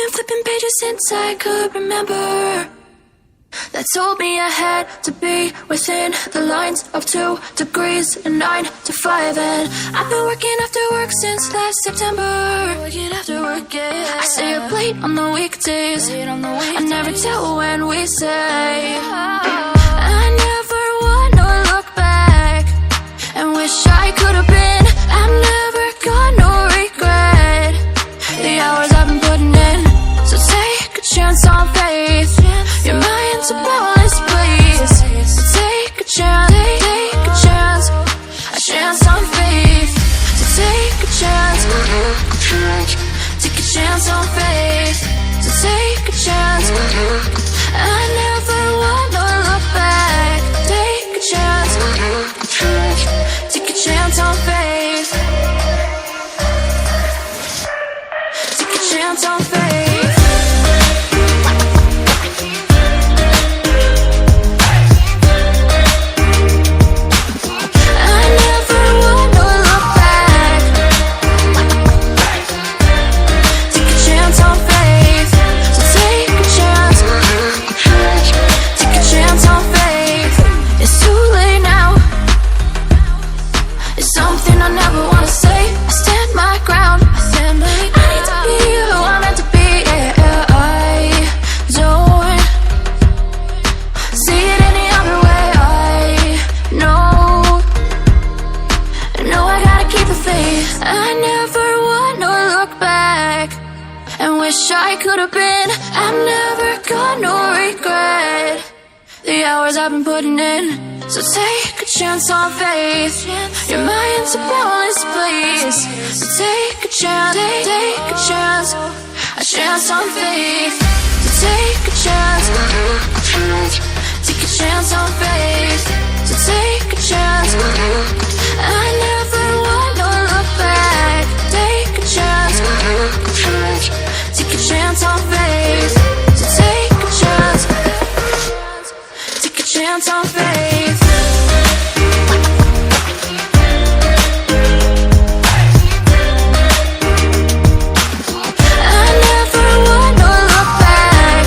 been flipping pages since I could remember, that told me I had to be within the lines of 2 degrees and 9 to 5. And I've been working after work since last September. Working after work, yeah. I stay up late on the weekdays. I never tell when we say. I never wanna look back and wish I could have been. I've never got no regret. The hours I've been putting in, so take a chance on faith. Your mind's a boundless place. So take a chance, take a chance, a chance on faith. So take a chance, take a chance on faith. So take a chance. I never wanna look back. Take a chance, take a chance on faith. Take a chance on faith. I could have been. I've never got no regret. The hours I've been putting in, so take a chance on faith. Your mind's a boundless place. So take a chance, take a chance, a chance on faith. So take a chance, take a chance on faith. So take a chance. I never wanna look back. Take a chance, take a chance on faith. So take a chance, take a chance on faith. I never wanna look back.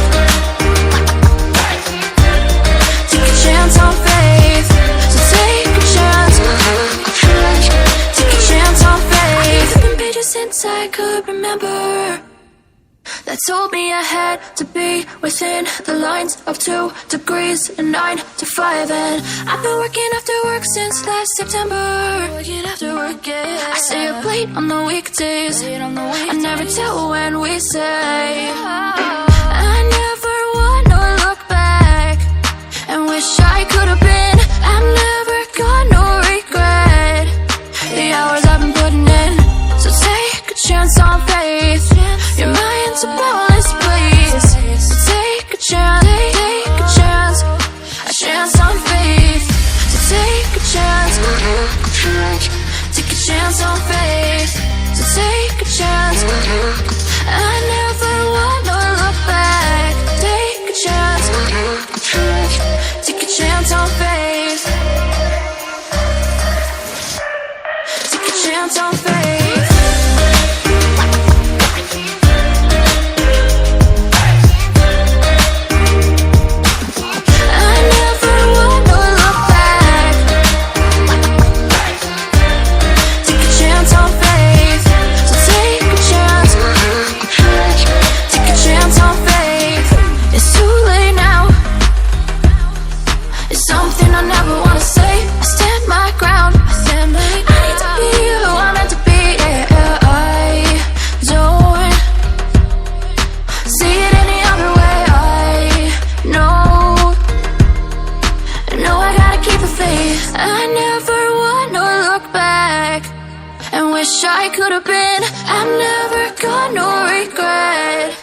Take a chance on faith. So take a chance, take a chance on faith. I've been pages since I could remember, that told me I had to be within the lines of 2 degrees and 9 to 5. And I've been working after work since last September. Working after work, yeah. I stay up late on the weekdays. I never tell when we say. I never wanna look back and wish I could have been. I've never got no regret. The hours I've been putting in, so take a chance on faith. Your mind's a boundless place. So take a chance, take a chance, a chance on faith. So take a chance, take a chance on faith. So take a chance. I never wanna look back. Take a chance, take a chance on faith. Take a chance on faith. I never wanna look back and wish I could have been. I've never got no regret.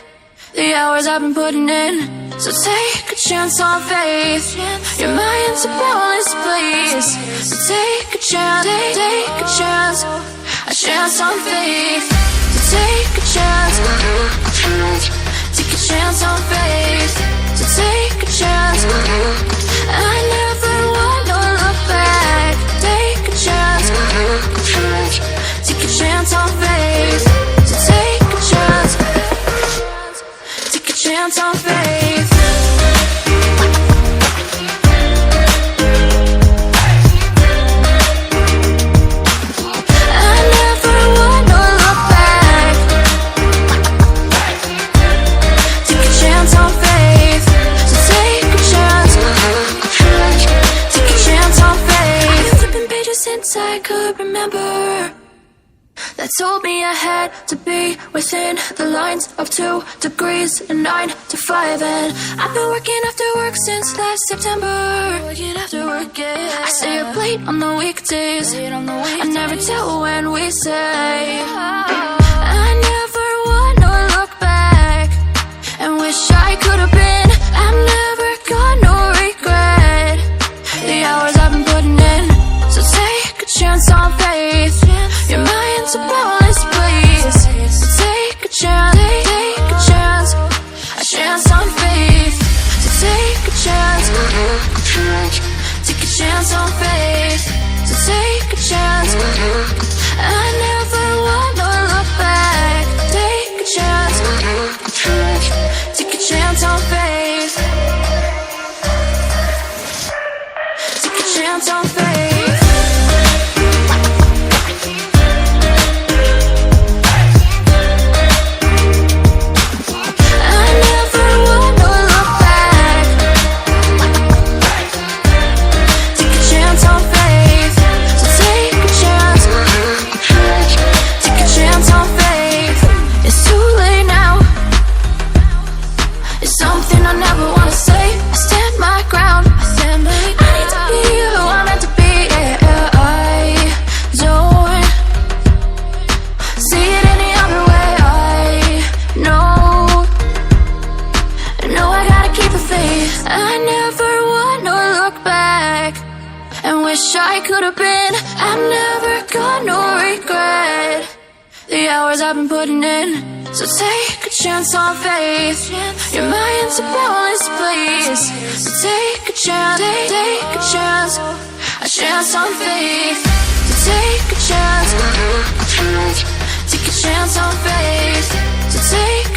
The hours I've been putting in, so take a chance on faith. Your mind's a boundless place. So take a chance, take a chance, a chance on faith. So take a chance, take a chance on faith. So take a chance. I never wanna look back. Take a chance, take a chance on faith. So take a chance, chance on faith. I never wanna look back. Take a chance on faith. So take a chance. Take a chance on faith. I've flipping pages since I could remember. That told me I had to be within the lines of 2 degrees and 9 to 5. And I've been working after work since last September. Working after work, yeah. I stay up late on the weekdays. I never tell when we say. I never wanna look back and wish I could have been. I'm never gonna regret the hours I've been putting in. So take a chance on faith. Your mind's a bonus, please. So take a chance, take a chance. A chance on faith. So take a chance. Take a chance on faith. So take a chance. I never wanna look back. Take a chance. Take a chance on faith. Take a chance on faith. I never wanna look back and wish I could have been. I'm never gonna regret the hours I've been putting in. So take a chance on faith. Your mind's a bonus, please. So take a chance, take a chance. A chance on faith. So take a chance. Take a chance on faith. So take